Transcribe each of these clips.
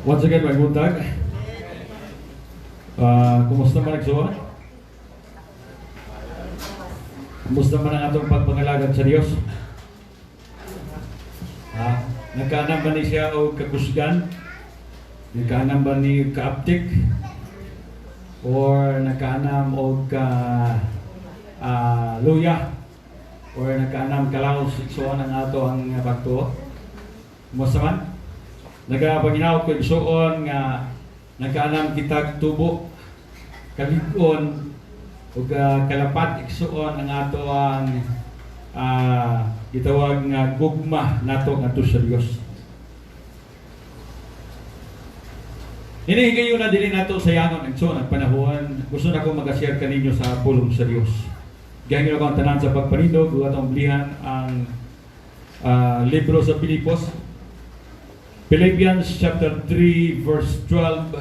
Once again, may buntag. Kumusta man nagsuon? Kumusta man ang atong pagpangalagad sa Dios? Nagkaanam ba ni siya o kakusgan? Nagkaanam ba ni kaaptik? Or nagkaanam o ka luya? Or nagkaanam kalaos iksuon ang ato ang pagtuo? Kumusta man? Nagapaginaw ko igsuon nga nagkaanam kitag tubo kalig-on ug kalapat igsuon ang ato ang gitawag nga gugma nato ngadto sa Dios. Hinihingayon na dili nato sayangon igsuon ang panahon. Gusto na ko mag-share kaninyo sa pulong sa Dios. Gihangin ako ang tanan sa pagpanindog ug atong bilihan ang libro sa Pilipos. Philippians chapter 3 verse 12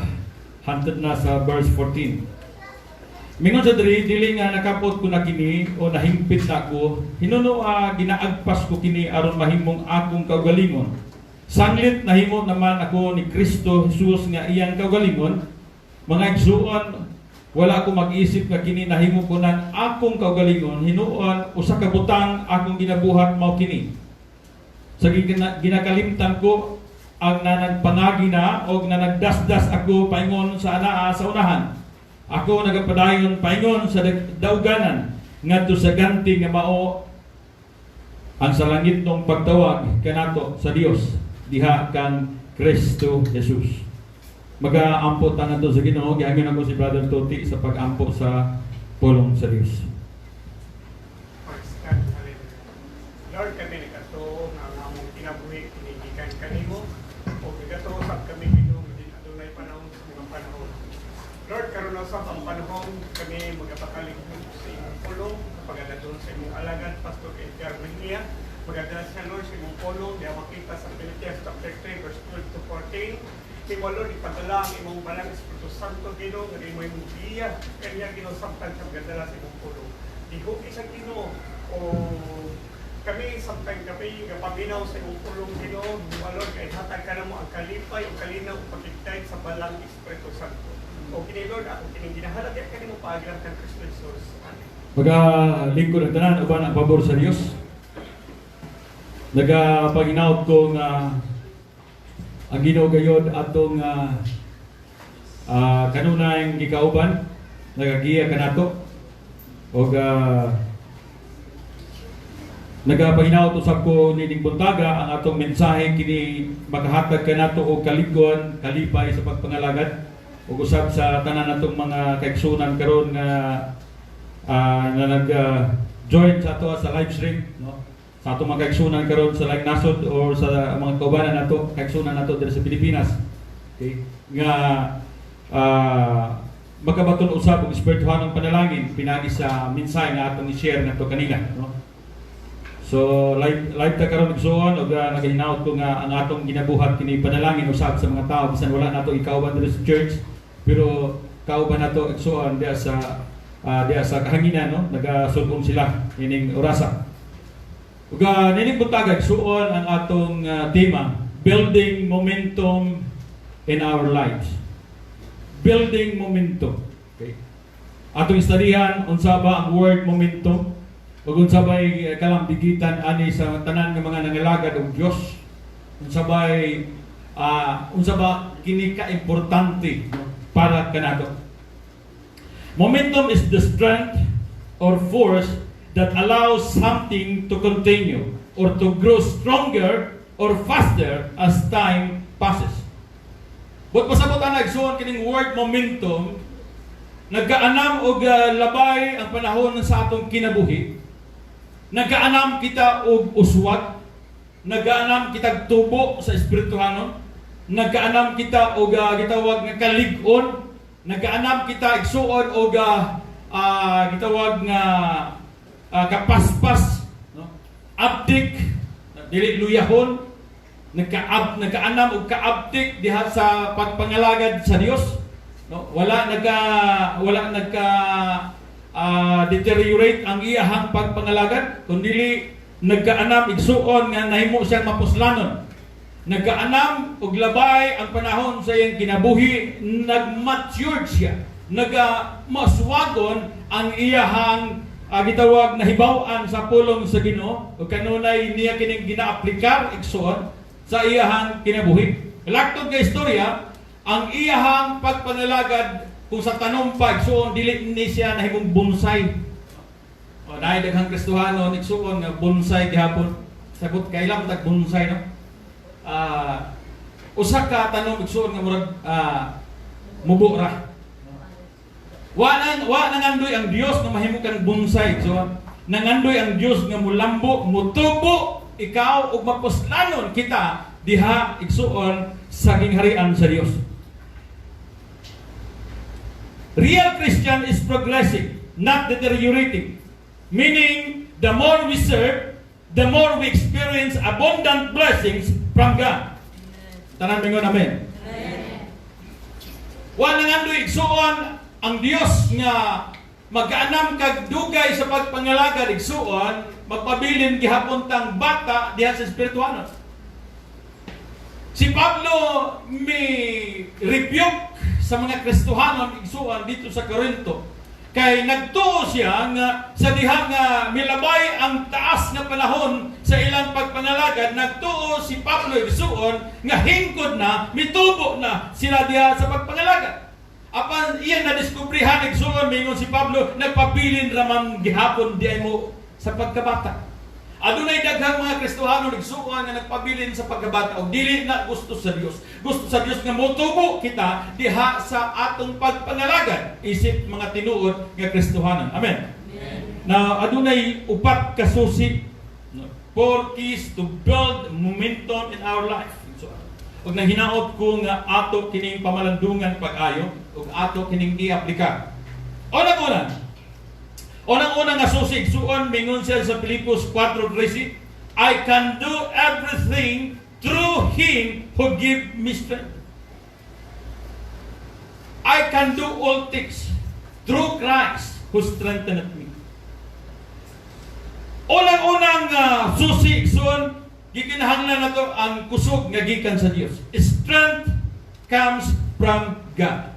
hantod na sa verse 14. Mingon sa dili nga nakapot ko na kini o nahimpit na ako, hinuno ginaagpas ko kini aron mahimong akong kaugalingon. Sanglit nahimo naman ako ni Kristo Jesus nga iyang kaugalingon. Mga igsuon, wala ako mag-isip nga kini nahimo ko ng akong kaugalingon, hinuon usa ka butang akong ginabuhat mao kini. Sa ginakalimtan ko ang nanagpangagi na o nanagdasdas ako paingon sa anaa sa unahan. Ako nagapadayon paingon sa dauganan ngadto sa ganti nga mao ang sa langit nung pagtawag kanato sa Dios diha kan Kristo Jesus. Mag-aampot ta nato sa Ginoo. Gihangin ako si Brother Toti sa pag-ampo sa pulong sa Dios. Lord, kami nagkatuo nga among kinabuhi kinigikan kanimo o nagkatuo sa kami Ginoo din adunay panahon sa mga panahon. Lord, karon sa panahon kami magapakaligod sa imong pulong pagdadon sa imong alagad Pastor Edgar Mania. Magdadala sa Lord sa imong pulong diha makita sa Philippians chapter 3 verse 12 to 14. Kimo Lord ipadala ang imong balang Espiritu Santo Ginoo nga imo imong biya kanya Ginoo samtang sa magdadala sa imong pulong. Diho isa Ginoo o kami samtang kami gapabinaw sa imong pulong Ginoo, Lord kay hatag ka namo ang kalipay o kalinaw ug pagigtay sa balang Espiritu Santo. O kini Lord ako kining ginahalag kanimo paagiran kan Kristo Jesus. Amen. Magalingkod ang tanan uban ang pabor sa Dios. Nagapaginaot ko nga ang Ginoo gayod atong kanunay gikauban nagagiya kanato og nagapahinaw usab ko nining buntaga ang atong mensahe kini makahatag kanato og kaligon kalipay sa pagpangalagad ug usab sa tanan natong mga kaigsunan karon nga na nag-join sa ato sa live stream, no? Sa atong mga kaigsunan karon sa laing nasod or sa mga kaubanan nato kaigsunan nato diri sa Pilipinas. Okay? Nga makabaton usab og espirituhanong panalangin pinagi sa mensahe nga atong i-share nato kanina, no? So live ta karon igsuon og nagahinaot ko nga ang atong ginabuhat kini panalangin usab sa mga tao bisan wala nato ikauban diri sa church pero kauban nato igsuon diha sa kahanginan, no? Nagasulbong sila ining orasa. Ug nining buntag igsuon ang atong tema, building momentum in our lives. Building momentum. Okay. Atong istudihan unsa ba ang word momentum? Ug unsa bay kalambigitan ani sa tanan nga mga nangalagad og Dios? Unsa ba kini ka importante para kanato? Momentum is the strength or force that allows something to continue or to grow stronger or faster as time passes. But pasabot ang nagsuon kining word momentum, nagkaanam og labay ang panahon sa atong kinabuhi. Nagkaanam kita og uswag, nagkaanam kita tubo sa espirituhanon, nagkaanam kita og gitawag nga kalig-on, nagkaanam kita igsuon og gitawag nga kapaspas, no? Abdik, dili luyahon, nagkaanam og kaabdik diha sa pagpangalagad sa Dios, no? Wala deteriorate ang iyahang pagpangalagad kundi nagkaanam igsuon nga nahimo siyang mapuslanon. Nagaanam og labay ang panahon sa iyang kinabuhi, nagmatured siya, nagamaswagon ang iyahang gitawag na hibaw-an sa pulong sa Ginoo, o kanunay niya kining ginaaplikar igsoon sa iyahang kinabuhi. Laktod nga istorya, ang iyahang pagpanalagad kung sa tanong pa igsoon dili ni siya nahimong bonsai. O naay daghang Kristohano igsoon nga bonsai gihapon. Sagot kailan tag bonsai no? Usa ka tanong igsoon nga murag mubo ra. Wa nangandoy ang Dios nga mahimo kang bonsai igsoon. Nangandoy ang Dios nga mulambo, mutubo ikaw ug mapuslanon kita diha igsuon sa gingharian sa Dios. Real Christian is progressing, not deteriorating. Meaning, the more we serve, the more we experience abundant blessings from God. Tanan mingon amen. Wa nangandoy igsuon ang Dios nga mag-aanam kag dugay sa pagpangalagad igsuon, magpabilin gihapon tang bata diha sa espirituhanon. Si Pablo may rebuke sa mga Kristohanon igsuon dito sa Corinto. Kay nagtuo siya nga sa diha nga milabay ang taas nga panahon sa ilang pagpanalagad, nagtuo si Pablo igsuon nga hingkod na, mitubo na sila diha sa pagpanalagad. Apan iyan na diskubrihan igsuon mingon si Pablo, nagpabilin ramang gihapon di ay mo sa pagkabata. Adunay daghang mga Kristohano igsuon nga nagpabilin sa pagkabata o dili na gusto sa Dios. Gusto sa Dios nga motubo kita diha sa atong pagpanalagad isip mga tinuod nga Kristohanon. Amen. Na adunay upat ka susi, 4 keys to build momentum in our life. Ug nang hinaot ko nga ato kining pamalandungan pag-ayo ug ato kining i-aplika. Unang-una nga susig suon mingon siya sa Filipos 4:13, I can do everything through Him who give me strength. I can do all things through Christ who strengtheneth me. Unang-unang susig suon gikinahanglan nato ang kusog nga gikan sa Dios. Strength comes from God.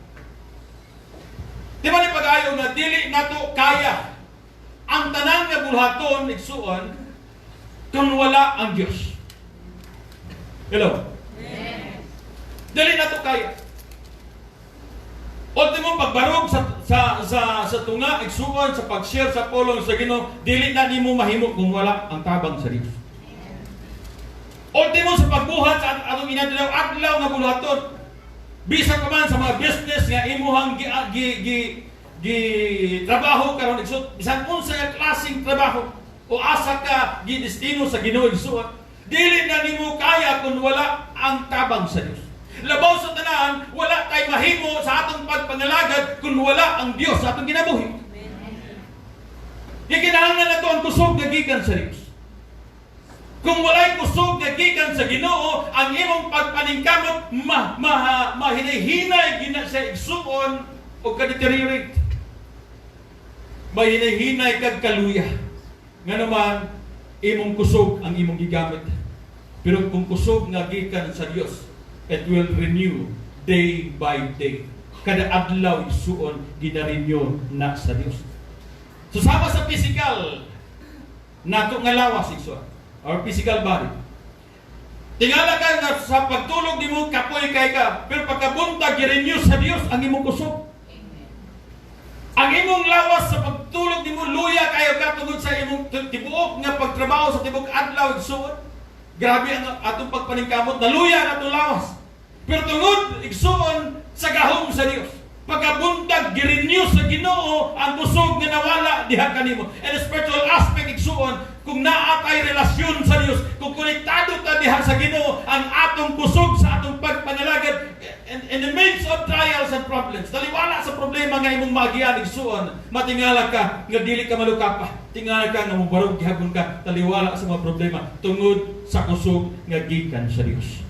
Di ba ni pag-ayo nga dili nato kaya ang tanan nga bulhaton igsuon kung wala ang Dios. Hello. Dili nato kaya. Ultimo pagbarog sa tunga igsuon sa pag-share sa pulong sa Ginoo, dili na nimo mahimo kung wala ang tabang sa Dios. Ultimo sa pagbuhat sa atong inadlaw nga bulhaton, bisan pa man sa mga business nga imuhang trabaho karon igsuon, bisan unsa nga klaseng trabaho o asa ka gidestino sa Ginoo igsuon, dili na nimo kaya kung wala ang tabang sa Dios. Labaw sa tanan, wala tay mahimo sa atong pagpangalagad kung wala ang Dios sa atong kinabuhi. Gikinahanglan nato ang kusog nga gikan sa Dios. Kung walay kusog nga gikan sa Ginoo, ang imong pagpaningkamot mahinay-hinay gina sa igsuon o ka-deteriorate. Mahinay-hinay kag kaluya. Nga naman, imong kusog ang imong gigamit. Pero kung kusog nga gikan sa Dios, it will renew day by day. Kada adlaw igsuon gina-renew na sa Dios. So sama sa physical nato nga lawas igsuon, our physical body. Tingala ka nga sa pagtulog nimo kapoy kay ka, pero pagkabuntag i-renew sa Dios ang imong kusog. Ang imong lawas sa pagtulog nimo luya kayo ka tungod sa imong tibuok nga pagtrabaho sa tibuok adlaw igsuon. Grabe ang atong pagpaningkamot, naluya ang atong lawas. Pero tungod igsuon sa gahom sa Dios. Pagkabuntag gi-renew sa Ginoo ang kusog nga nawala diha kanimo. And spiritual aspect igsuon, kung naa tay relasyon sa Dios, kung konektado ta diha sa Ginoo, ang atong kusog sa atong pagpanalagad in the midst of trials and problems. Taliwala sa problema nga imong magian igsuon, matingala ka nga dili ka malukapa. Tingala ka nga mubarog gihapon ka, taliwala sa mga problema tungod sa kusog nga gikan sa Dios.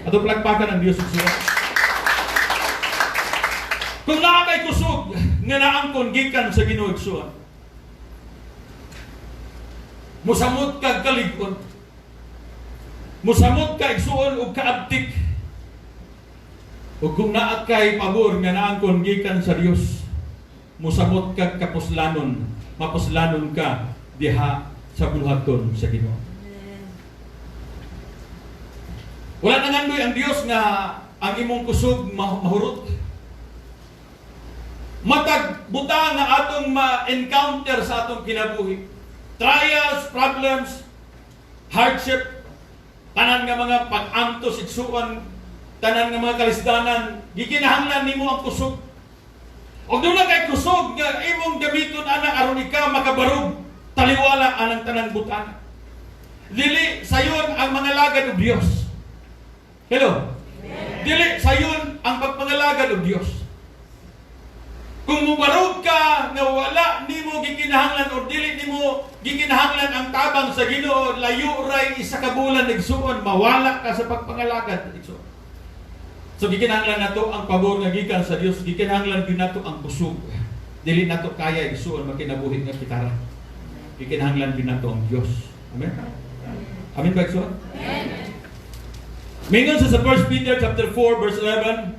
Ato palakpakan ang Dios igsuon. Kung naa kay kusog nga naangkon gikan sa Ginoo igsuon, musamot kag kalig-on, Musamot ka igsuon og kaabtik. Ug kung naa kay pabor nga naangkon gikan sa Dios, musamot ka kapuslanon, mapuslanon ka diha sa buluhaton sa Ginoo. Wala nang andoy ang Dios nga ang imong kusog mahurot. Matag butang nga atong ma-encounter sa atong kinabuhi. Trials, problems, hardship, tanan nga mga pag-antos, igsuon, tanan nga mga kalisdanan, gikinahanglan nimo ang kusog. Og doon na kay kusog nga imong gamiton ana aron ikaw makabarog, taliwala anang tanan butang. Dili sayon ang mga lagad og Dios. Hello? Dili sayon ang pagpangalagad og Dios. Kung mubarog ka nga wala nimo gikinahanglan o dili nimo gikinahanglan ang tabang sa Ginoo, layo ray isa ka bulan igsuon, mawala ka sa pagpangalagad igsuon. So gikinahanglan nato ang pabor nga gikan sa Dios, gikinahanglan din nato ang busog. Dili nato kaya igsuon makinabuhi nga kitara. Gikinahanglan din nato ang Dios. Amen. Amen ba igsuon? Amen. Mingon sa 1 Peter chapter 4 verse 11,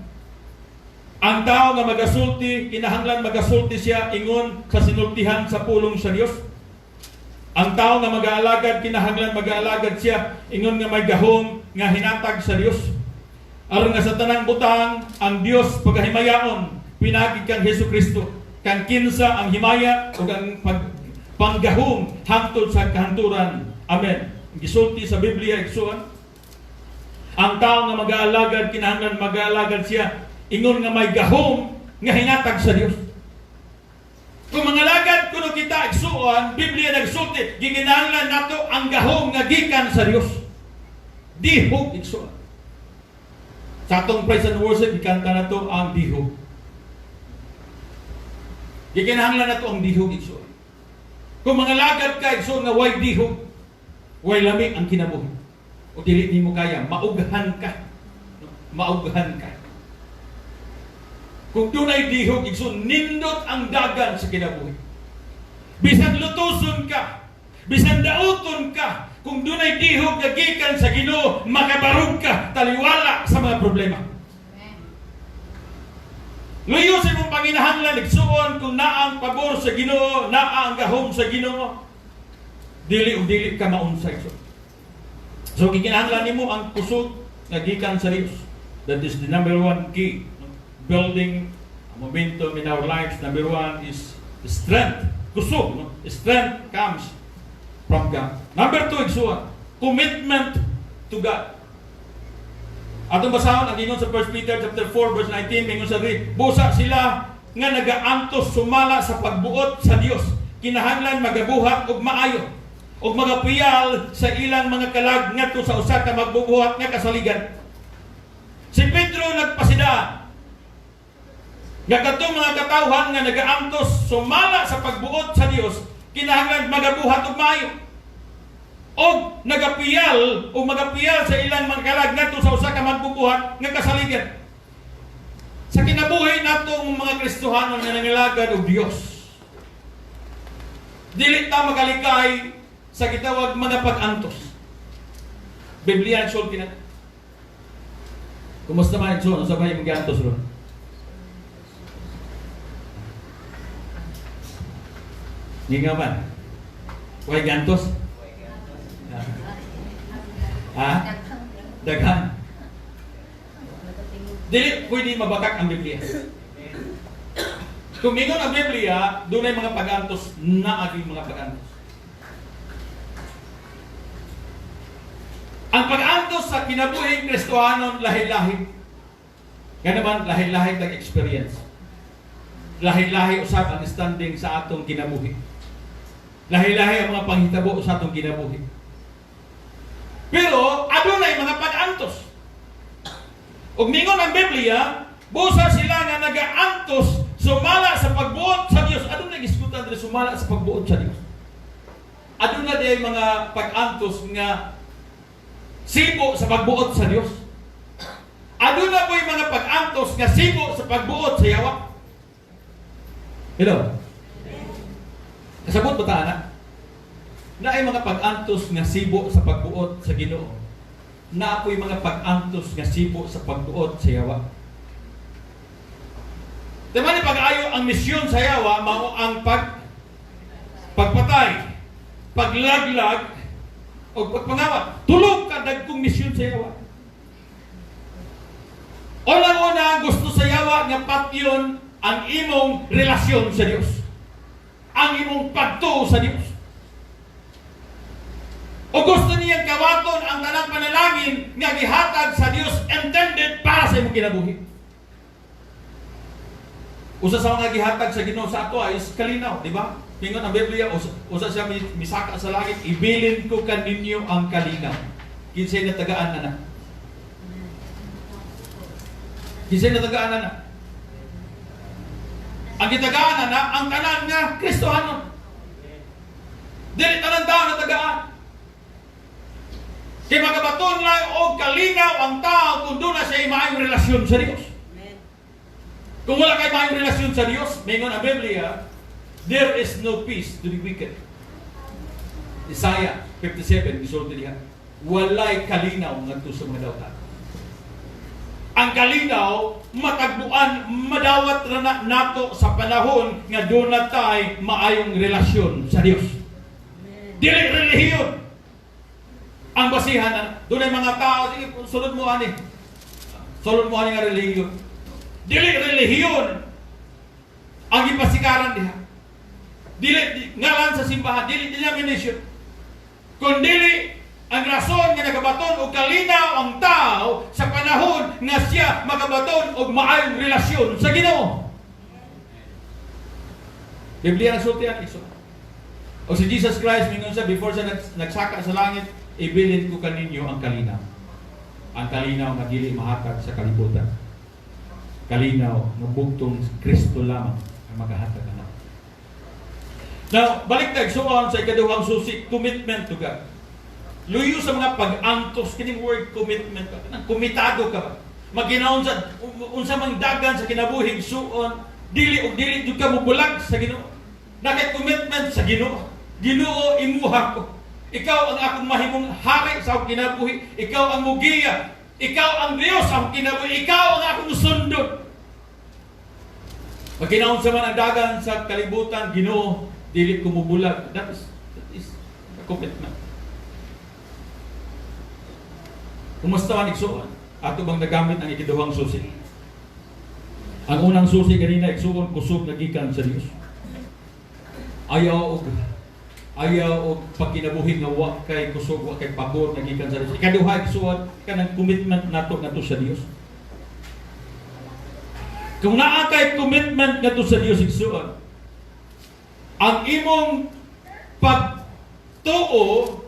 ang tao nga magasulti, kinahanglan magasulti siya ingon sa sinultihan sa pulong sa Dios. Ang tao nga mag-aalagad, kinahanglan mag-aalagad siya ingon nga may gahom nga hinatag sa Dios. Aron nga sa tanang butang, ang Dios pagahimayaon, pinagid kang Hesukristo, kang kinsa ang himaya ug ang panggahom hangtod sa kahanturan. Amen. Gisulti sa Biblia igsuon, ang tao nga mag-aalagad, kinahanglan mag-aalagad siya ingon nga may gahom nga hinatag sa Dios. Kung mga lagad kuno kita igsuon, Biblia nagsulti, gikinahanglan nato ang gahom nga gikan sa Dios. Dihog igsuon. Sa atong praise and worship, ikanta nato ang dihog. Gikinahanglan nato ang dihog igsuon. Kung mga lagad ka igsuon nga way dihog, way lami ang kinabuhi. O dili nimo kaya, maughan ka. Maughan ka. Kung dunay dihog, igsoon, nindot ang dagan sa kinabuhi. Bisan lutuson ka, bisan dauton ka, kung dunay dihog nga gikan sa Ginoo, makabarog ka, taliwala sa mga problema. Luyo sa imong panginahanglan, igsuon, kung naang pabor sa Ginoo, naang gahom sa Ginoo, dili o dili ka maunsa igsoon. So, gikinahanglan nimo ang kusog nga gikan sa Dios. That is the number one key. Building a momentum in our lives. Number one is strength. Kusog. No? Strength comes from God. Number two, igsuon, commitment to God. Atong basahon ang ingon sa 1 Peter chapter 4 verse 19, mingon sa busa sila nga nagaantos sumala sa pagbuot sa Dios. Kinahanglan magabuhat og maayo og magapiyal sa ilang mga kalag ngadto sa usa ka magbubuhat nga kasaligan. Si Pedro nagpasidaan nga kadtong mga katawhan nga nagaantos sumala sa pagbuot sa Dios, kinahanglan magabuhat og maayo og magapiyal sa ilang mga kalag ngadto sa usa ka magbubuhat nga kasaligan. Sa kinabuhi natong mga Kristohanon nga nangilagad og Dios, dili ta magalikay sa gitawag mga pag-antos. Biblia ang sulti na. Kumusta man ito? Ano sa bahay mag-antos ron? Hindi nga man. Huwag gantos? Ha? Daghan. Dili, pwede mabakak ang Biblia. Kung mingon ang Biblia, doon ay mga pag-antos na aging mga pag-antos. Ang pag-antos sa kinabuhing Kristohanon, lahi-lahi. Kaya naman, lahi-lahi nag-experience. Lahi-lahi usap ang standing sa atong kinabuhi. Lahi-lahi ang mga panghitabo sa atong kinabuhi. Pero, adunay mga pag-antos. Ug mingon ang Biblia, busa sila nga nag-aantos sumala sa pagbuot sa Dios. Adunay gisgutan diri sumala sa pagbuot sa Dios. Adunay day mga pag-antos nga sibo sa pagbuot sa Dios. Aduna po'y mga pag-antos nga sibo sa pagbuot sa yawa. Hello? Kasabot ba ta na? Na ay mga pag-antos nga sibo sa pagbuot sa Ginoo. na ako'y mga pag-antos nga sipo sa pagtuot sa yawa. Diba ni pag-ayo ang misyon sa yawa, mao ang pagpatay, paglaglag, o pagpangawat. Tulog ka dagkong misyon sa yawa. Unang-una gusto sa yawa nga patyon ang imong relasyon sa Dios. Ang imong pagtuo sa Dios. O gusto niyang kawaton ang tanang panalangin nga gihatag sa Dios intended para sa imong kinabuhi. Usa sa mga gihatag sa Ginoo sa ato is kalinaw, di ba? Pingon ang Biblia, usa siya misaka sa langit, ibilin ko kaninyo ang kalinaw. Kinsay na tagaan na na. Kinsay na tagaan na na. Ang gitagaan na ang tanan nga Kristohanon. Dili tanan daw na tagaan. Kaya magabaton lang o kalinaw ang tao kung doon na siya maayong relasyon sa Diyos. Kung wala kayo maayong relasyon sa Diyos, mayroon ang Biblia, there is no peace to the wicked. Isaiah 57, gisulti diha. Walay kalinaw ngadto sa mga dawta. Ang kalinaw, matagbuan, madawat na nato sa panahon nga doon na tayo maayong relasyon sa Diyos. Dili relihiyon. Ang basihan na, doon ay mga tao, sige, sulod mo ani. Sulod mo ani nga relihiyon. Dili relihiyon ang ipasikaran diha. Dili ngalan sa simbahan, dili denomination. Kung dili ang rason nga nagabaton og kalinaw ang tao sa panahon nga siya magabaton og maayong relasyon sa Ginoo. Biblia na sultihan iso. O si Jesus Christ mingon sa before siya nagsaka sa langit, ibilin ko kaninyo ang kalinaw. Ang kalinaw nga dili mahatag sa kalibutan. Kalinaw nga bugtong Kristo lamang ang magahatag na. Now, balik tayo suon sa ikaduhang susi, commitment to God. Luyo sa mga pag-antos, kining word commitment ka. Kumitado ka ba? Maginaon sa, unsa mang dagan sa kinabuhig suon, dili jud ka mubulag sa Ginoo. Nakay commitment sa Ginoo. Ginoo, imuha ko. Ikaw ang akong mahimong hari sa akong kinabuhi. Ikaw ang mugiya. Ikaw ang Diyos sa akong kinabuhi. Ikaw ang akong sundot. Magkinaon sa man ang dagan sa kalibutan, Ginoo, dili ko mubulag. That is a commitment. Kumusta man igsuon? Ato bang nagamit ang ikaduhang susi? Ang unang susi kanina igsuon kusog nagikan sa Dios. Ayaw og pagkinabuhi nga wa kay kusog wa kay pabor nagikan sa Dios. Ikaduha igsuon kanang commitment nato sa Dios. Kung naa kay commitment nato sa Dios igsuon, ang imong pagtuo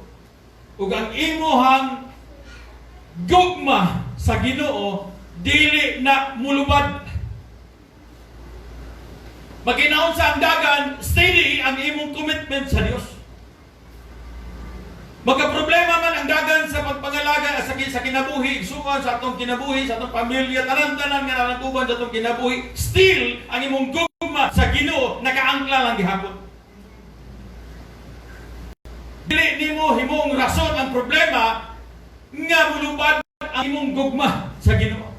ug ang imong gugma sa Ginoo dili na mulubad. Maginaon sa ang dagan, steady ang imong commitment sa Dios. Magka-problema man ang dagan sa pagpangalaga sa kinabuhi, igsuon sa atong kinabuhi, sa atong pamilya, tanan-tanan nga nalangkuban sa atong kinabuhi, still ang imong gugma sa Ginoo nakaangkla lang gihapon. Dili nimo himong rason ang problema nga mulubad ang imong gugma sa Ginoo.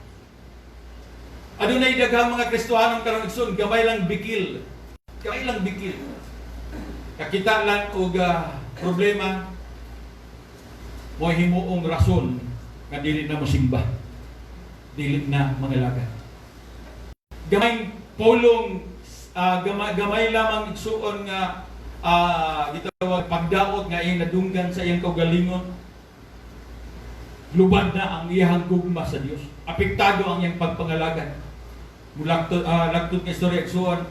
Adunay daghang mga Kristohanon karong igsoon, gamay lang bikil. Gamay lang bikil. Kakita lang og problema mo himuong rason nga dili na mosimba. Dili na mangalaga. Gamay pulong gamay lamang igsuon nga gitawag pagdaot nga iyang nadunggan sa iyang kaugalingon. Lubad na ang iyang gugma sa Dios. Apektado ang iyang pagpangalaga. Lagtod nga istorya igsuon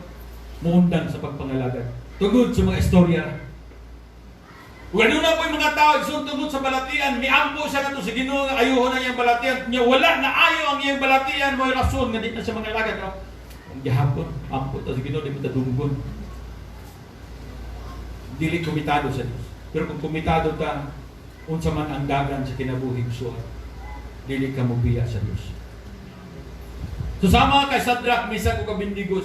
muundan sa pagpangalaga. Tungod sa mga istorya. Wala na po yung mga tao igsuon tungod sa balatian, miampo siya nato sa Ginoo nga ayuhon ang iyang balatian. Nya wala na ayo ang iyang balatian mo rason nga di na sa mga lagat. Ang gihapon, ampo ta sa Ginoo di mo ta dunggon. Dili komitado sa Dios. Pero kung komitado ta, unsa man ang dagan sa kinabuhi igsuon, dili ka mobiya sa Dios. Susama kay Sadrak, Misak ug Abednego.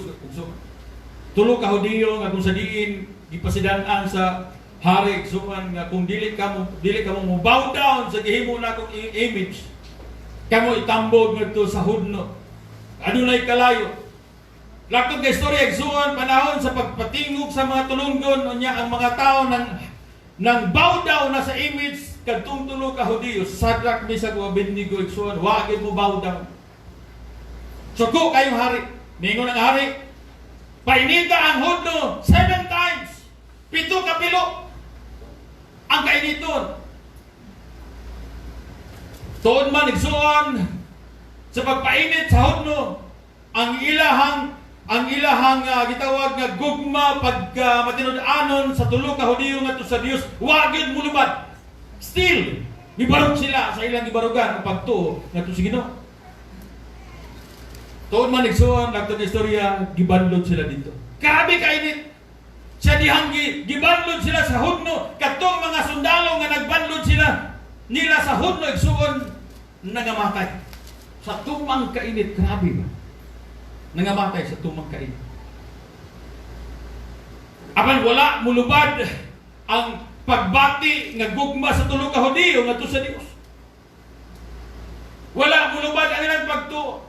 Tulo ka Hudiyo nga kung sa diin gipasidan-an sa hari igsuon nga kung dili ka mo bow down sa gihimo nakong image, kamo itambog ngadto sa hudno. Adunay kalayo. Laktod kay istorya igsuon panahon sa pagpatingog sa mga tulunggon unya ang mga tao nang bow down na sa image kadtong tulo ka Hudiyo, Sadrak, Mesach, ug Abednego igsuon, wa gyud mo bow down. Suko kayong hari. Mingon ang hari, painita ang hudno 7 times. 7 ka pilo ang kainiton. Tuod man igsuon sa pagpainit sa hudno, ang ilahang gitawag nga gugma pagka matinud-anon sa tulo ka Hudiyo ngadto sa Dios, wa gyud mulubad. Still gibarog sila sa ilang gibarugan ang pagtuo ngadto sa Ginoo. Tuod man igsuon nagtong istorya, gibanlod sila dito. Grabe kainit. Sa dihanggi gibanlod sila sa hudno, katong mga sundalo nga nagbanlod sila nila sa hudno igsuon nangamatay. Sa tumang kainit, grabe ba? Nangamatay sa tumang kainit. Apan wala mulubad ang pagbati nga gugma sa tulo ka Hudiyo ngadto sa Dios. Wala mulubad ang ilang pagtuo.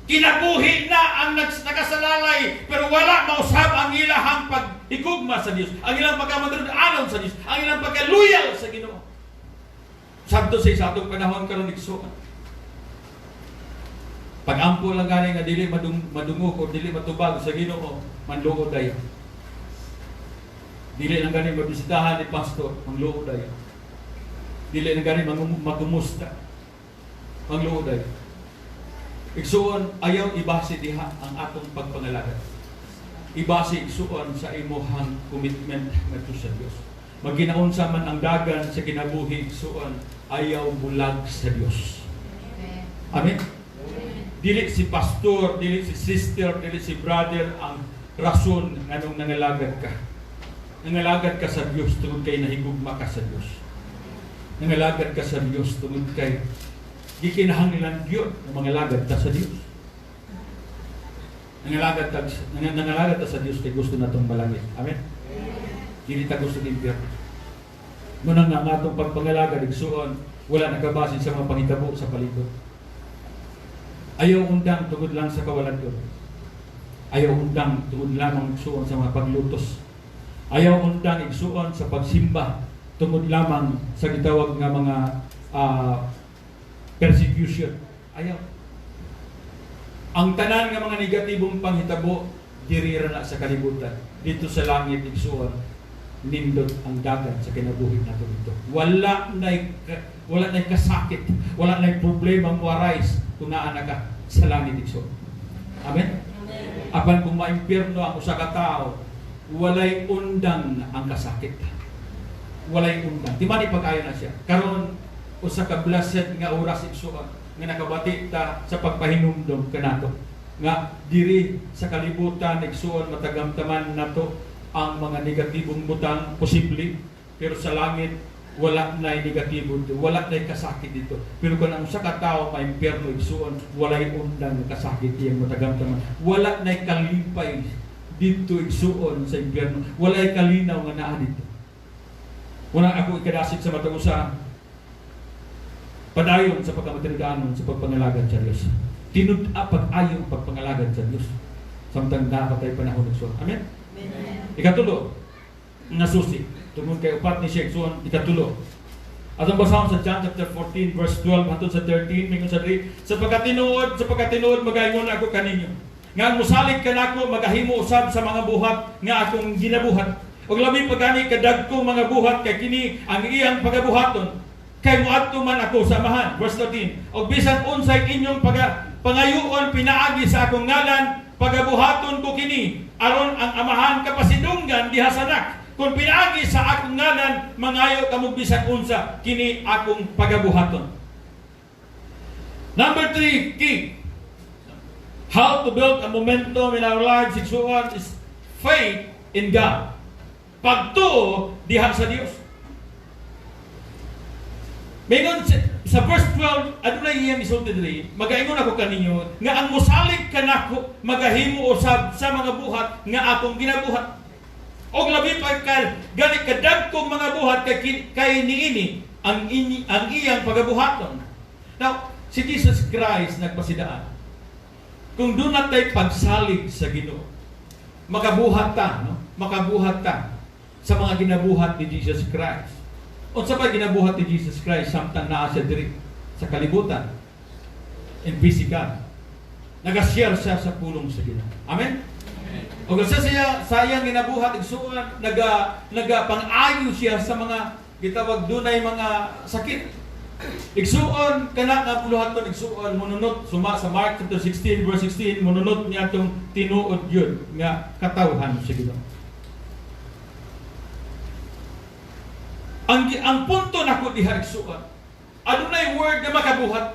Kinabuhi na ang nakasalalay, pero wala mausab ang ilahang pag-igugma sa Dios, ang ilang pagkamadrud-anon sa Dios, ang ilang pagkaluyal sa Ginoo. Sabdo sa atong panahon karon igsuon. Pag-ampo lang gani nga dili madungog o dili matubag sa Ginoo, manluod dayon. Dili lang gani mabisitahan ni pastor, manluod dayon. Dili lang gani magumusta, manluod dayon. Igsuon ayaw ibase diha ang atong pagpangalagad. Ibase igsuon sa imuhang commitment ngadto sa Dios. Maginaunsa man ang dagan sa kinabuhi igsuon, ayaw bulag sa Dios. Amen. Dili si pastor, dili si sister, dili si brother ang rason nganong nangalagad ka. Nangalagad ka sa Dios tungod kay nahigugma ka sa Dios. Nangalagad ka sa Dios tungod kay gikinahanglan gyud ng mga lagad ta sa Dios. Nangalagad ta sa Dios kay gusto natong balangit. Amen. Dili ta gusto ng impyerno. Ngunang nga atong pagpangalagad igsuon, wala nagabase sa mga panghitabo sa palibot. Ayaw undang tungod lang sa kawaladon. Ayaw undang tungod lamang igsuon sa mga paglutos. Ayaw undang igsuon sa pagsimba tungod lamang sa gitawag nga mga persecution. Ayaw. Ang tanan nga mga negatibong panghitabo dirira na sa kalibutan. Dito sa langit igsuon nindot ang dagat sa kinabuhi nato dito. Wala nay kasakit, wala nay problema mo arise kung naa ka sa langit igsuon. Amen. Apan kung maimpyerno ang usa ka tawo, walay undang ang kasakit. Walay undang. Di man ipag-ayo na siya. Karon usa ka blessed nga oras igsuon nga nakabati ta sa pagpahinumdom kanato nga diri sa kalibutan igsuon matagamtaman nato ang mga negatibong butang posible, pero sa langit wala nay negatibo dito, wala nay kasakit dito. Pero kung ang usa ka tawo maimpyerno igsuon, walay undang kasakit iyang matagamtaman, wala nay kalipay dito igsuon sa impyerno, walay kalinaw nga naa dito. Wala ako ikadasit sa matag usa padayon sa pagkamatinudanon sa pagpangalagad sa Dios. Tinud-a pag-ayon pagpangalagad sa Dios. Samtang napatay panahon ng suwan. Amen? Amen. Ikatulo, nga susi. Tungkol kay upat ni Sheikh Suwan, ikatulo. At ang basahon sa John chapter 14 verse 12 hangtod sa 13, mingon sa diri, sa pagkatinuod magaingon ako kaninyo. Nga musalig kanako magahimo usab sa mga buhat nga akong ginabuhat. Og labi pagani kadagkong mga buhat kay kini ang iyang pagabuhaton. Kay muadto man ako samahan. Verse 13. Og bisan unsay inyong pangayoon pinaagi sa akong ngalan, pagabuhaton ko kini aron ang amahan kapasidunggan diha sa anak. Kung pinaagi sa akong ngalan, mangayo kamo bisan unsa kini akong pagabuhaton. Number 3, key. How to build a momentum in our lives is faith in God. Pagtuo diha sa Dios. Mayroon sa verse 12, adunay iyang isulti diri, magaingon ako kaninyo nga ang musalig kanako magahimo usab sa mga buhat nga akong ginabuhat. O labi pa gani kadagkong mga buhat kay niini ang iyang pagabuhaton. Now, si Jesus Christ nagpasidaan. Kung doon natin pagsalig sa Ginoo, makabuhat ta, no? Makabuhat ta sa mga ginabuhat ni Jesus Christ. Unsa ba ginabuhat ni Jesus Christ samtang naa siya diri sa kalibutan? In physical. Nag-share siya sa pulong sa Ginoo. Amen? O kasi sayang ginabuhat, igsuon, nagapang-ayo siya sa mga gitawag dunay mga sakit. Igsuon, kana nga puluhaton, igsuon, mununot, suma sa Mark chapter 16, verse 16, mununot niya itong tinuod yun, nga katawhan sa Ginoo. Ang punto na ko diha, igsuon, adunay word na makabuhat.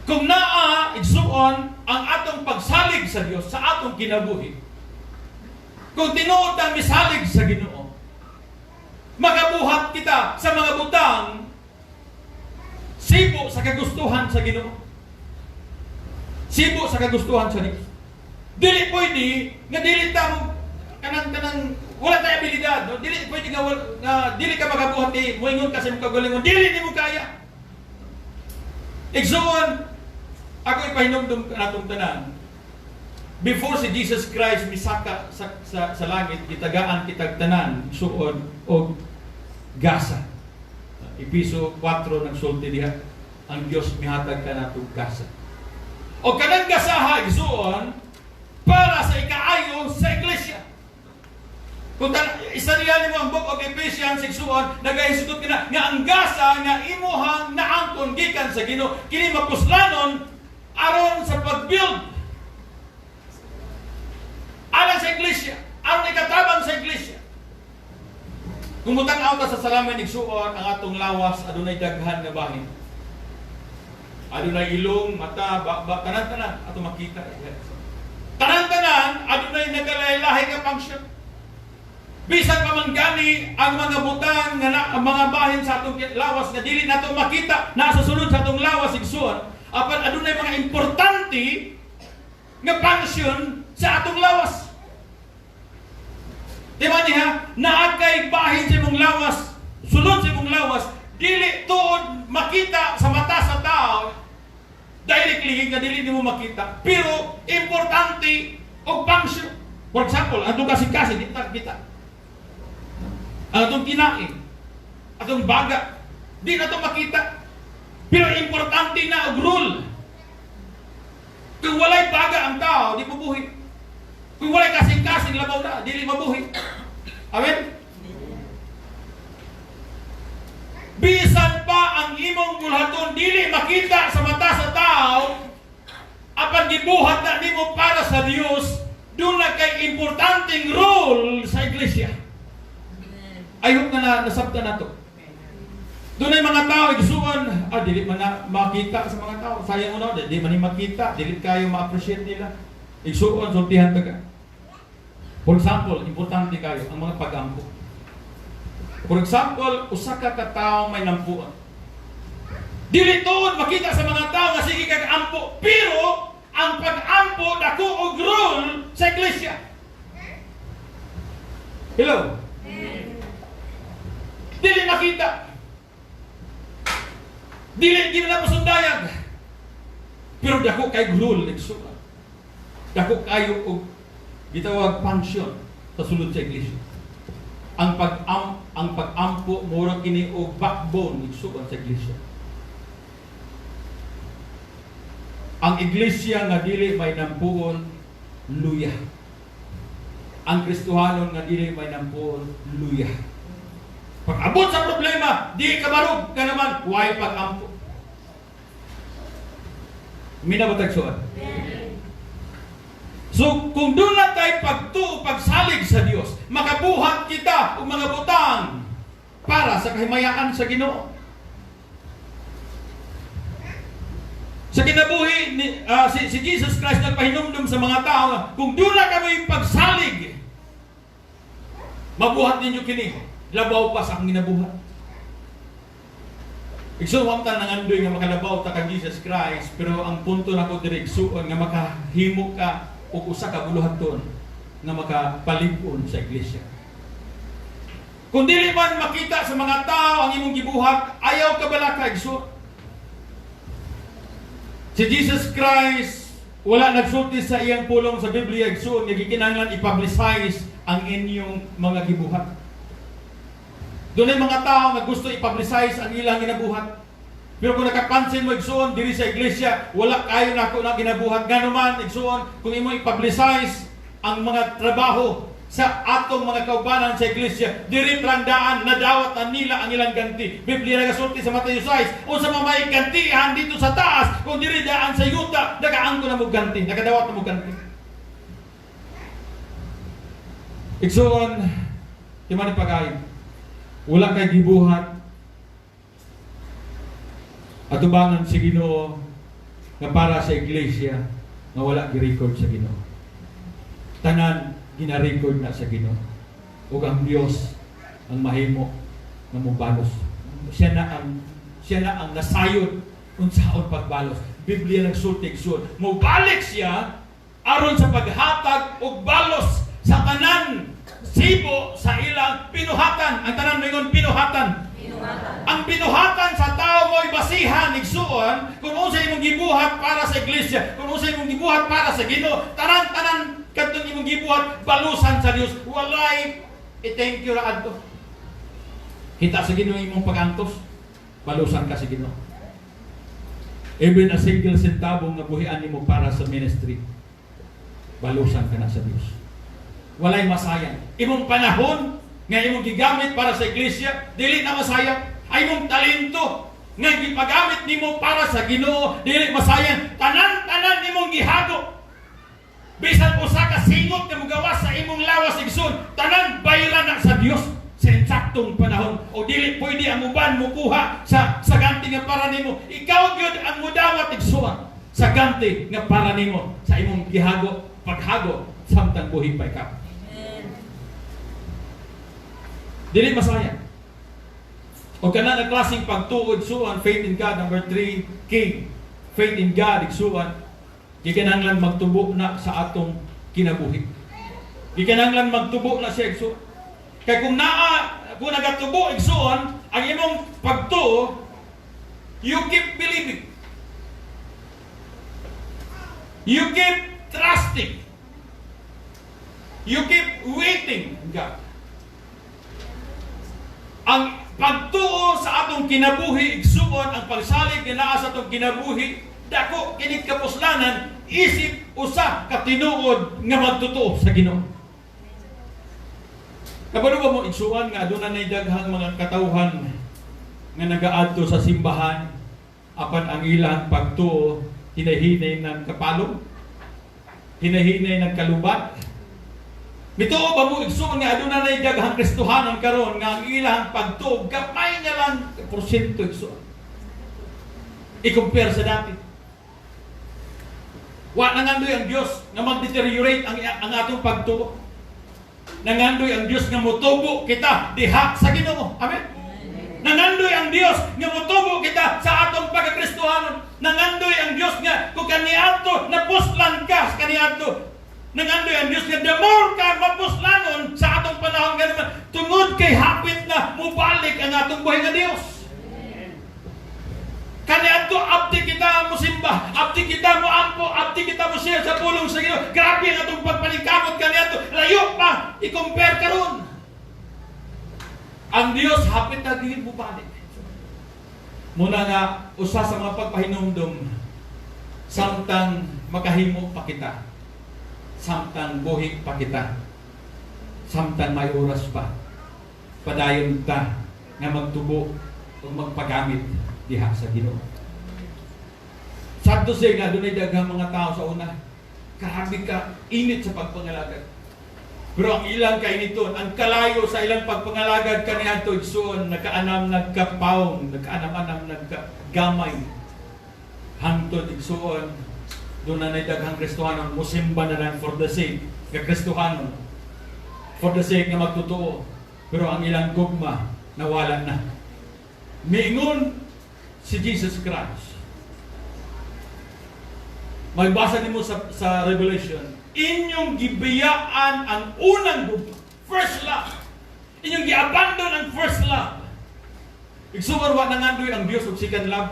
Kung naa, igsuon, ang atong pagsalig sa Dios sa atong kinabuhi, kung tinuod ang misalig sa Ginoo, makabuhat kita sa mga butang sibo sa kagustuhan sa Ginoo. Sibo sa kagustuhan sa Dios. Dili pwede nga dili ta mo kanang wala tay abilidad, no? Dili pwede nga dili ka makabuhat kay moingon kasi mo kagalingon, dili nimo kaya. Igsuon, ako ipahinumdum natong tanan. Before si Jesus Christ misaka sa langit, gitagaan kitag tanan suod og gasa. Episo 4 nagsulti diha, ang Dios mihatag kanatong gasa. O kanang gasaha igsuon para sa ikaayo sa iglesia. Kung isanihan mo ang book of Ephesians, igsuon, nagahisgot ka nga ang gasa nga imuhang naangkon gikan sa Ginoo kini mapuslanon aron sa pag-build alang sa iglesia, aron ikatabang sa iglesia. Kung mutang-aw ta sa salamin igsuon, ang atong lawas adunay daghan nga bahin. Adunay ilong, mata, tanan-tanan ato makita. Tanan-tanan adunay nagalahi nga function. Bisan pa man gani ang mga butang nga ang mga bahin sa atong lawas nga dili nato makita nasa sulod sa atong lawas igsuon, apan adunay mga importante nga function sa atong lawas. Di ba niya? Naagay bahin sa imong lawas, sulod sa imong lawas, dili tuod makita sa mata sa tao, directly nga dili nimo makita, pero importante og function. For example, atong kasing-kasing, di kita. Ang atong kinain, atong baga, di na ito makita. Pero importante na og rule. Kung walay baga ang tao, di mabuhi. Kung walay kasing-kasing labaw na, di mabuhi. Amen? Bisan pa ang imong bulhaton dili makita sa mata sa tao, apan gibuhat na nimo para sa Dios, doon na kay importanteng role sa iglesia. I hope na nasabta na to. Doon ay mga tao, igsuon, dili man na makita sa mga tao. Sayang mo na, di man makita, dili kayo ma-appreciate nila. Igsuon, sultihan taga. For example, importante kayo, ang mga pag-ampo. For example, usa ka katao may nampuan. Dili tuod makita sa mga tao nga sige kag ampo, pero ang pag-ampo dako og role sa iglesia. Hello? Dili makita. Dili na pasundayag. Pero dako kay role igsuon. Dako kayo og gitawag function sa sulod sa iglesia. Ang pag-ampo mura kini og backbone igsuon sa iglesia. Ang iglesia nga dili may nampuon, luya. Ang Kristohanon nga dili may nampuon, luya. Pag abot sa problema, di ka marug ka naman, huwag pag-ampo. Minabatag suan. So, kung doon na tayo pagsalig sa Diyos, makabuhat kita o mga butang para sa kahimayaan sa Ginoo. Sa kinabuhi, si Jesus Christ nagpahinumdum sa mga tao, kung doon na kami pagsalig, mabuhat ninyo kini. Labaw pa sa akong ginabuhat. Igsuon ta nang andoy nga makalabaw ta kang Jesus Christ, pero ang punto nako diri igsuon nga makahimo ka og usa ka buluhaton nga makapalig-on sa iglesia. Kung dili man makita sa mga tao ang imong gibuhat, ayaw ka bala ka igsoon. Si Jesus Christ wala nagsulti sa iyang pulong sa Biblia igsoon nga gikinahanglan i-publicize ang inyong mga gibuhat. Doon ay mga tao nga gusto i-publicize ang ilang ginabuhat. Pero kung nakapansin mo igsoon diri sa iglesia, wala kayo nako na ginabuhat. Ganuman igsoon kung imo i-publicize ang mga trabaho sa atong mga kaubanan sa iglesia, diri trandaan nadawat nila ang ilang ganti. Biblia nagasulti sa Mateo 6, o sa mamay gantihan dito sa taas, kung diri daan sa yuta, nagaangko na mo ganti, nagadawat na mo ganti. Igsoon, timani pagay, wala kay gibuhat atubangan si Ginoo nga para sa iglesia nga wala gi-record sa Ginoo. Tanan gina-record na sa Ginoo. Ug ang Dios ang mahimo nga mobalos. Siya na ang nasayod unsaon pagbalos. Biblia nagsulti igsoon, mobalik siya aron sa paghatag og balos sa tanan sibo sa ilang pinuhatan. Ang tanan mingon pinuhatan. Ang pinuhatan sa tao mo ibasihan igsuon kung unsa imong gibuhat para sa iglesia, kung unsa imong gibuhat para sa Ginoo. Tanan kadtong imong gibuhat balusan sa Dios. Walay i-thank you ra adto. Kita sa Ginoo imong pagantos, balusan ka sa Ginoo. Even a single centavo nga buhian nimo para sa ministry, balusan ka na sa Dios. Walay masayang. Imong panahon nga imong gigamit para sa iglesia, dili na masayang. Ay imong talento nga gipagamit nimo para sa Ginoo, dili masayang. Tanan imong gihago. Bisan usa ka singot nga mogawas sa imong lawas igsoon, tanan bayaran na sa Dios sa eksaktong panahon. O dili pwede ang uban mo kuha sa ganti nga para nimo. Ikaw gyud ang mudawat igsoon sa ganti nga para nimo sa imong gihago, paghago samtang buhi pa ikaw. Dili masaya. O kana na klaseng pagtuod suan, faith in God. Number 3, king. Faith in God, igsuan. Gikinahanglan magtubo na sa atong kinabuhi. Gikinahanglan magtubo na siya igsuan. Kaya kung nagatubo igsuan, ang imong pagtuo, you keep believing. You keep trusting. You keep waiting, God. Ang pagtuo sa atong kinabuhi igsuon, ang pagsalig naa sa atong kinabuhi, dako kini kapuslanan, isip usa ka tinuod nga magtutuo sa Ginoo. Kabalo ba mo igsuon nga aduna nay daghang mga katawhan nga nagaadto sa simbahan apan ang ilang pagtuo hinahinay ng kapalong, hinahinay ng kalubat. Bituo ba mo igsuon nga aduna nay daghang Kristohanon karon nga ang ilang pagtuog gamay nga lang porsyento igsuon. I-compare sa dati. Wa nangandoy ang Dios nga mag-deteriorate ang atong pagtuo. Nangandoy ang Dios nga motubo kita diha sa Ginoo. Amen. Nangandoy ang Dios nga motubo kita sa atong pagka-Kristohanon. Nangandoy ang Dios nga kung kaniadto napuslan ka sa kaniadto. Nangandoy ang Diyos nga the more ka mapuslanon sa atong panahon nga tungod kay hapit na mubalik ang atong buhay nga Dios. Kaniadto abdi kita mo simba, abdi kita mo ampo, abdi kita mo share sa pulong sa Ginoo. Grabe ang atong pagpalikamot kaniadto. Layo pa i-compare karon. Ang Dios hapit na gid mubalik. Muna nga usa sa mga pagpahinumdom samtang makahimo pa kita. Samtang buhi pa kita, samtang may oras pa, padayon ta nga magtubo o magpagamit diha sa Ginoo. Sadto siya nga dunay daghang mga tao sa una, grabe ka init sa pagpangalagad. Pero ang ilang kainiton, ang kalayo sa ilang pagpangalagad kaniadto igsoon, nagkaanam nagkapawong, nagkaanam-anam nagkagamay, hangtod igsoon. Doon na daghang Kristohanon, musimba na lang for the sake ng Kristohanon, for the sake na magtutuo. Pero ang ilang gugma, nawala na. Miingon si Jesus Christ Magbasa nimo sa Revelation, inyong gibiyaan ang unang gugma, first love. Inyong gi-abandon ang first love. Igsuon wa nangandoy ang Dios og second love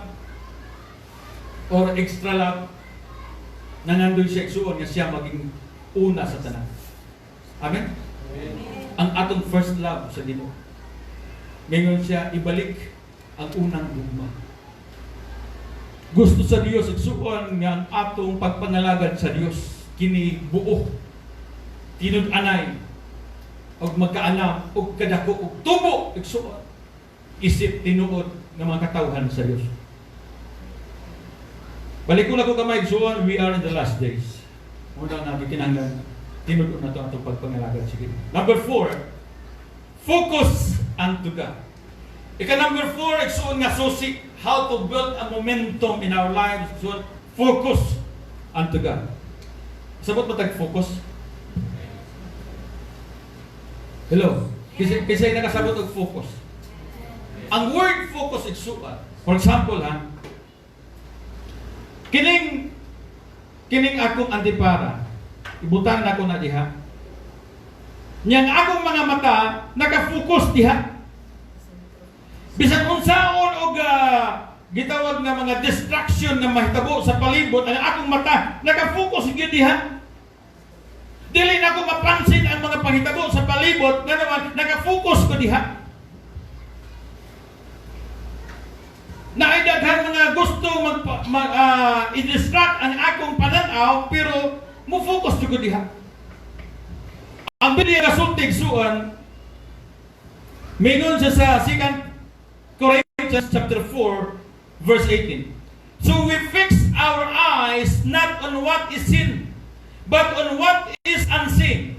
or extra love. Nangandoy siya igsuon nga siya maging una sa tanan. Amen? Amen. Ang atong first love sa Ginoo. Ngayon siya ibalik ang unang gugma. Gusto sa Dios igsuon nga ang atong pagpangalagad sa Dios kini buo, tinud-anay, og magkaalam, og kadako, og tubo, igsuon, isip, tinuod ng mga katawhan sa Dios. Balik ko na ko kamay, igsuon, we are in the last days. Muna na gikinahanglan, tinud na ito atong pagpangalagad. Sige. Number 4, focus unto God. Number 4, igsuon nga susi, how to build a momentum in our lives. Igsuon, focus unto God. Sabot matag-focus? Hello? Kisay nakasabot og focus. Ang word focus igsuon. For example, kining akong antipara, ibutan na ko na diha. Niyang akong mga mata, naka-focus diha. Bisan unsaon og gitawag nga mga distraction nga mahitabo sa palibot, ang akong mata, naka-focus gyud diha. Dili na ko mapansin ang mga panghitabo sa palibot, nga naman, naka-focus ko diha. Naidaghan mga gusto i-distract ang akong pananaw, pero mo-focus ko diha. Ang Biblia kasultig suon, mingon siya sa 2 Corinthians chapter 4, verse 18. So we fix our eyes not on what is seen, but on what is unseen.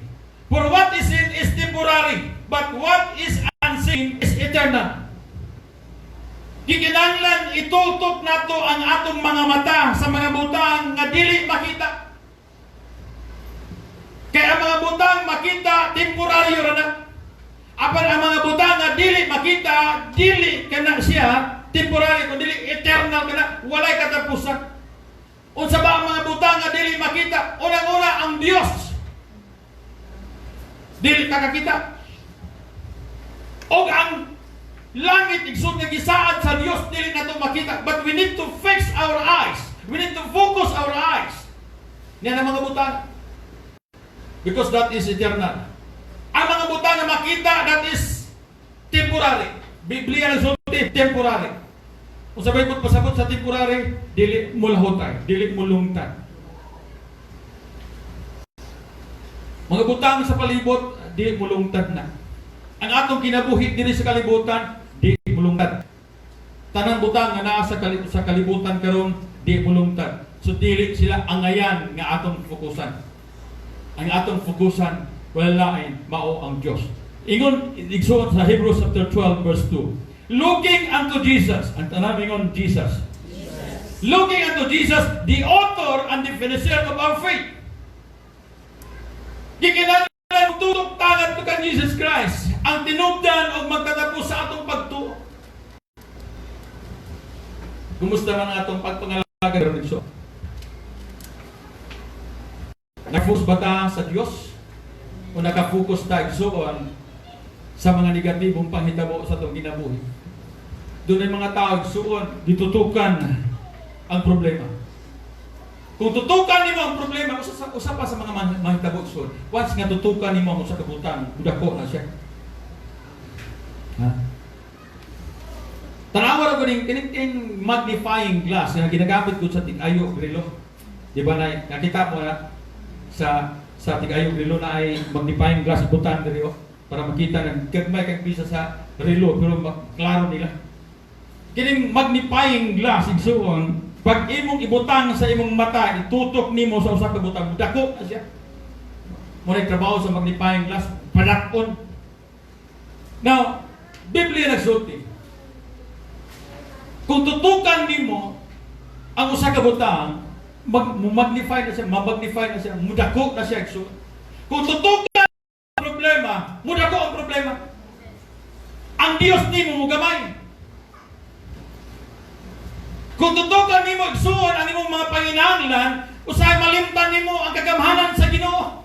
For what is seen is temporary, but what is unseen is eternal. Gikinahanglan itutok nato ang atong mga mata sa mga butang nga dili makita. Kaya ang mga butang makita, temporaryo ra na. Apan ang mga butang nga dili makita, dili kana siya temporary, kundi eternal kana, walay katapusan. Unsa ba ang mga butang nga dili makita? Unang-una ang Dios. Dili kakakita. O ang langit igsoon nga gisaad sa Dios dili nato makita, but we need to fix our eyes. We need to focus our eyes. Niyan ang mga butang. Because that is eternal. Ang mga butang na makita, that is temporary. Biblia nagsulti temporary. Kung sabay mo pasabot sa temporary, dili mo lahutay, dili mo lungtad. Mga butang sa palibot, dili mo lungtad na. Ang atong kinabuhi diri sa kalibutan, di mo lungtad. Tanang butang nga naa sa kalibutan karon, di mo lungtad. So dili sila angayan nga atong fokusan. Ang atong fokusan, wala lain, mao ang Diyos. Ingon, igsuon sa Hebrews chapter 12, verse 2. Looking unto Jesus, ang tanang ingon, Jesus. Looking unto Jesus, the author and the finisher of our faith. Gikinahanglan tutok tangan to kan Jesus Christ, ang tinubdan o magtatapos sa atong pagtuo. Kumusta man ang atong pagpangalaga ron igsoon? Nag-focus ba ta sa Diyos? O naka-focus ta igsoon sa mga negatibong panghitabo sa atong kinabuhi? Doon ay mga tao igsoon, ditutukan ang problema. Kung tutukan nimo ang problema, usa pa sa mga mahitabo igsoon, once nga tutukan nimo ang usa ka butang, budako na siya. Ha? Tanawa ra ko kining magnifying glass na ginagamit ko sa tig-ayo grilo. Di ba na nakita mo na sa tig-ayo grilo na ay magnifying glass butang diri para makita ng kagmay kag bisa sa relo pero klaro nila. Kining magnifying glass igsuon, pag imong ibutang sa imong mata, itutok nimo sa usa ka butang, dako na siya. Mo trabaho sa magnifying glass, padakon. Now, Biblia nagsulti. Kung tutukan nimo ang usa ka butang, magnify na siya, mamagnify na siya, mudako na siya igsuon. Kung tutukan ang problema, mudako ang problema. Ang Dios nimo mugamay. Kung tutukan nimo igsuon ang imong mga panginahanglan, Usay malimtan nimo ang kagamhanan sa Ginoo.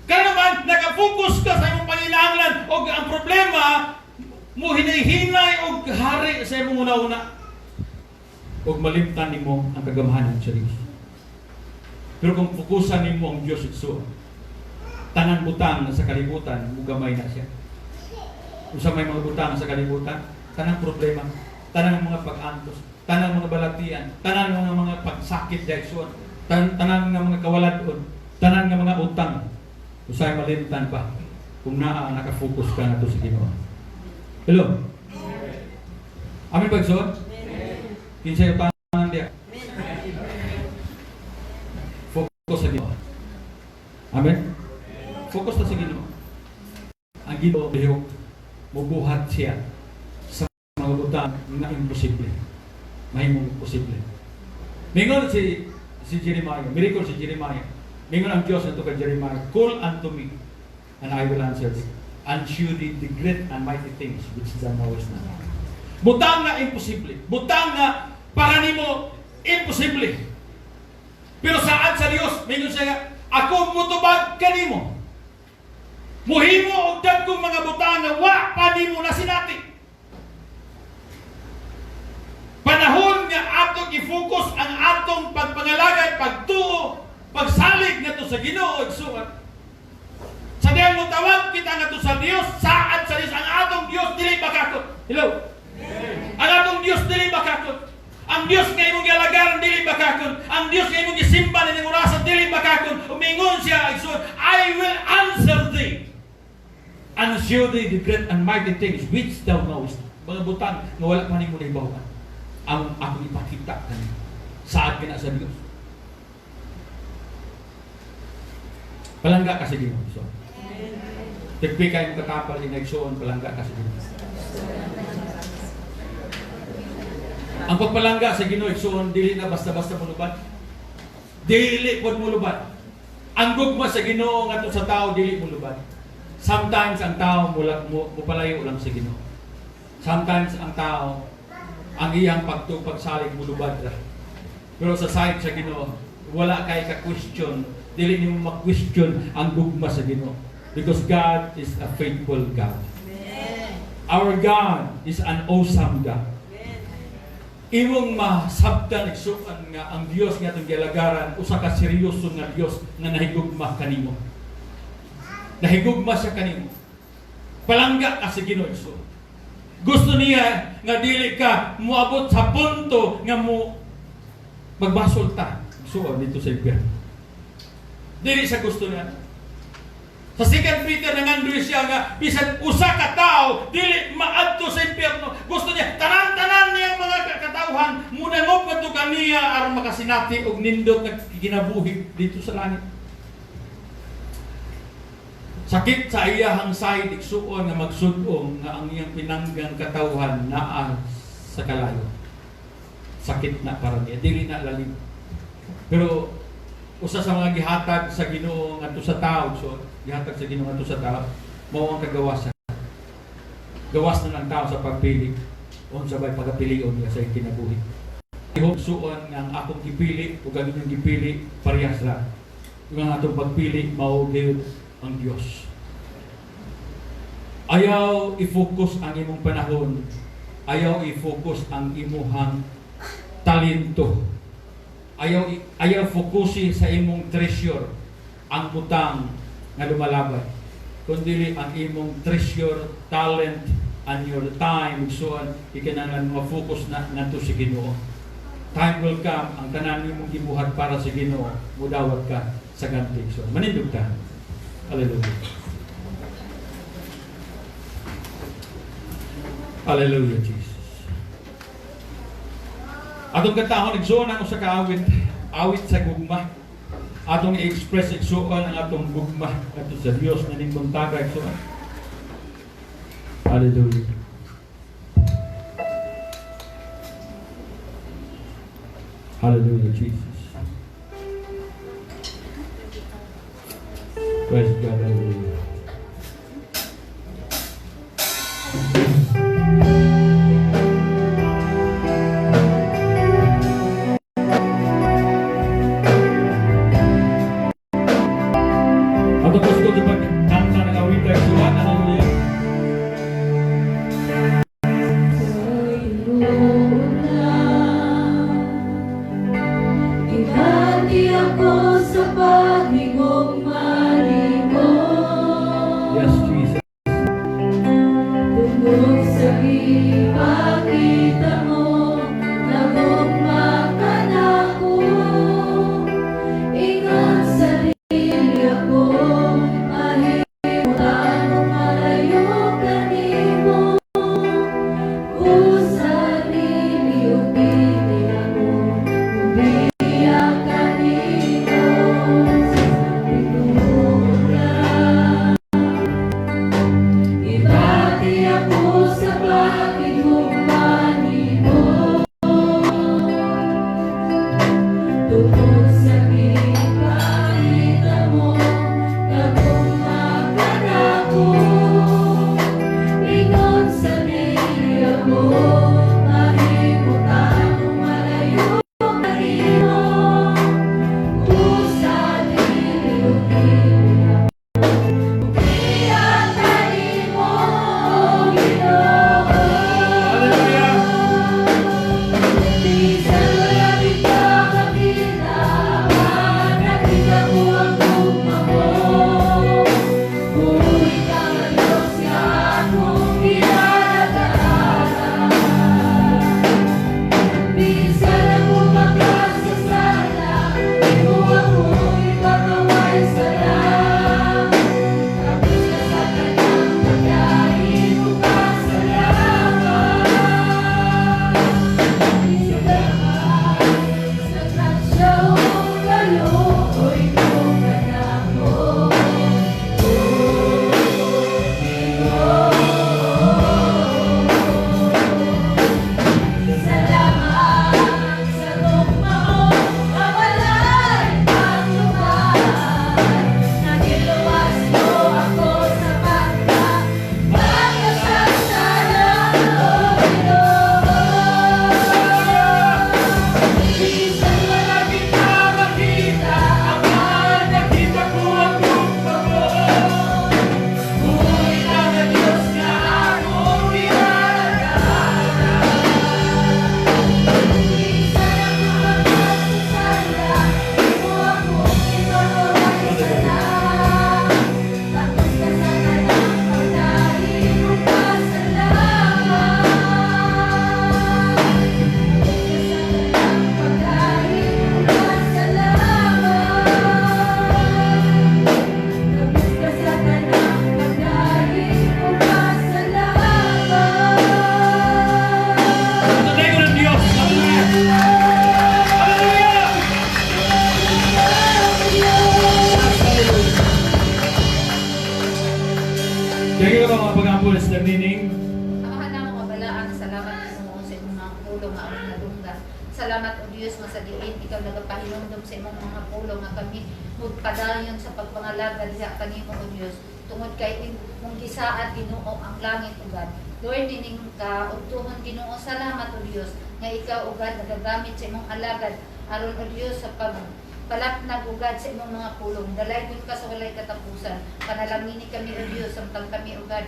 Kaya naman, naka-focus ka sa imong panginahanglan o ang problema mo hinay-hinay o hari sa imong una-una. O malimtan nimo ang kagamhanan sa Diyos. Pero kung fokusan nimo ang Diyos itso, tanan butang sa kalibutan, mugamay na siya. Kung sa may mga butang sa kalibutan, tanang problema, tanang mga pag-antos, tanang mga balatian, tanang mga pagsakit dahil tanang mga kawaladon, tanang mga utang. Usay malimtan pa kung nakafocus ka na to sa Ginoo. Hello? Amin ba igsoon? Kinsay utangan diya? Focus sa Ginoo. Amen? Focus na sa Ginoo. Ang Ginoo bihok mubuhat siya sa mga butang na imposible. Mahimong posible. Mingon si Jeremiah, miracle si Jeremiah. Mingon ang Diyos ito kay Jeremiah, call unto me, and I will answer thee, and shew thee the great and mighty things which thou knowest not. Butang na imposible. Butang na para nimo imposible. Pero saan sa Dios, mingon siya, ako mutubag kanimo. Muhimo og dagkong mga butang nga wa pa nimo na sinati. Panahon nga atong i-focus ang atong pagpangalagay, pagtuo, pagsalig nga to sa Ginoo ug sugat. Sa diyang mo tawag kita nga to sa Dios, saad sa Dios ang atong Dios dili bakakot. Hello. Ang atong Dios dili bakakot. Ang Dios nga imong gialagaran dili bakakon. Ang Dios nga imong gisimba ning orasan dili bakakon. Umingon siya ug sugat, I will answer thee and show thee the great and mighty things which thou knowest. Mga butang nga wala pa nimo nahibaw-an. Ang ako ipakita kanimo. Saad kina sa Dios. Palangga ka sa Ginoo. So, tigpi kayo kakapal inagsoon, palangga ka sa Ginoo. Ang pagpalangga sa Ginoo igsoon, dili na basta-basta mulubad. Dili pod mulubad. Ang gugma sa Ginoo ngadto sa tao dili mulubad. Sometimes ang tao mupalayo lang sa Ginoo. Sometimes ang tao ang iyang pagsalig mulubad ra. Pero sa side sa Ginoo, wala kay ka-question. Dili nimo ma-question ang gugma sa Ginoo. Because God is a faithful God. Amen. Our God is an awesome God. Amen. Imong masabtan igsuon nga ang Dios nga atong gialagaran usa ka seryoso nga Dios nga nahigugma kanimo. Nahigugma siya kanimo. Palangga ka sa Ginoo igsuon. Gusto niya nga dili ka moabot sa punto nga mo magbasol ta. Igsuon dito sa impyerno. Dili sa gusto niya. Sa 2 Peter nangandoy siya nga bisan usa ka tao dili maadto sa impyerno. Gusto niya tanan-tanan niya mga katawhan muna mo padto kaniya aron makasinati og nindot nga ginabuhi dito sa langit. Sakit sa iyahang side igsuon nga magsud-ong nga ang iyang pinanggang katawhan naa sa kalayo. Sakit na para niya, dili na lalim. Pero usa sa mga gihatag sa Ginoo ngadto sa tao, so gihatag sa Ginoo ngadto sa tao, mao ang kagawasan. Gawas na ng tao sa pagpili, unsa bay pagapilion niya sa kinabuhi. Ihugsuon nga ang akong gipili ug ang inyong gipili parehas ra. Ang atong pagpili mao gyud ang Dios. Ayaw i-focus ang imong panahon. Ayaw i-focus ang imuhang talento. Ayaw fokusin sa imong treasure ang butang nga lumalabay. Kundi ang imong treasure, talent, and your time, so ikinahanglan ma-focus na nato sa Ginoo. Time will come, ang tanan imong gibuhat para sa Ginoo, mudawat ka sa ganti. So, manindog ka. Hallelujah. Hallelujah, Jesus. Atong katahon igsuon ang usa ka awit sa gugma. Atong i-express igsuon ang atong gugma kadto sa Dios nga ning buntaga igsuon. Hallelujah. Hallelujah, Jesus. Praise God, hallelujah. mga pag-ampol sa nining. Amahan na mga balaan, salamat Ginoo sa imong mga pulong nga among nadunggan. Salamat o Dios nga sa diin ikaw nagapahinumdum sa imong mga pulong nga kami magpadayon sa pagpangalagad diha kanimo o Dios. Tungod kay imong gisaad Ginoo ang langit ugad. Lord dining ka ugtuhon Ginoo, salamat o Dios nga ikaw ugad nagagamit sa imong alagad aron o Dios sa palapnag ugad sa imong mga pulong. Dalay gud ka sa walay katapusan. Panalangini kami o Dios samtang kami ugad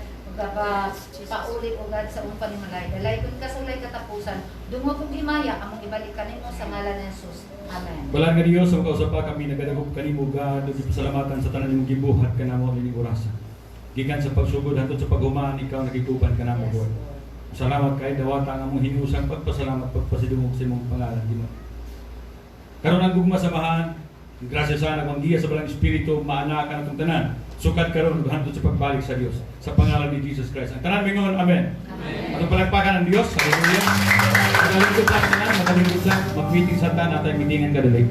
pauli ugad sa imong panimalay. Dalay gud ka sa walay katapusan. Dungog ug himaya among ibalik kanimo sa ngalan ni Jesus. Amen. Balaan nga Dios sa kausap pa kami nagadagog kanimo God ug pasalamatan sa tanan nimong gibuhat kanamo ining orasa. Gikan sa pagsugod hangtod sa paghuman ikaw nagituban kanamo Lord. Salamat kay dawata nga mong hinusang pagpasalamat pagpasidungog sa imong pangalan Ginoo. Karon ang gugma samahan, grasya sana kang giya sa balang espiritu maanakan atong tanan. Sukat karon ug hangtod sa pagbalik sa Dios sa pangalan ni Jesus Christ. Ang tanan mingon, amen. Amen. Atong palagpakan ang Dios. Hallelujah. Sa tanan, mag-meeting sa tanan, atay meetingan kadali.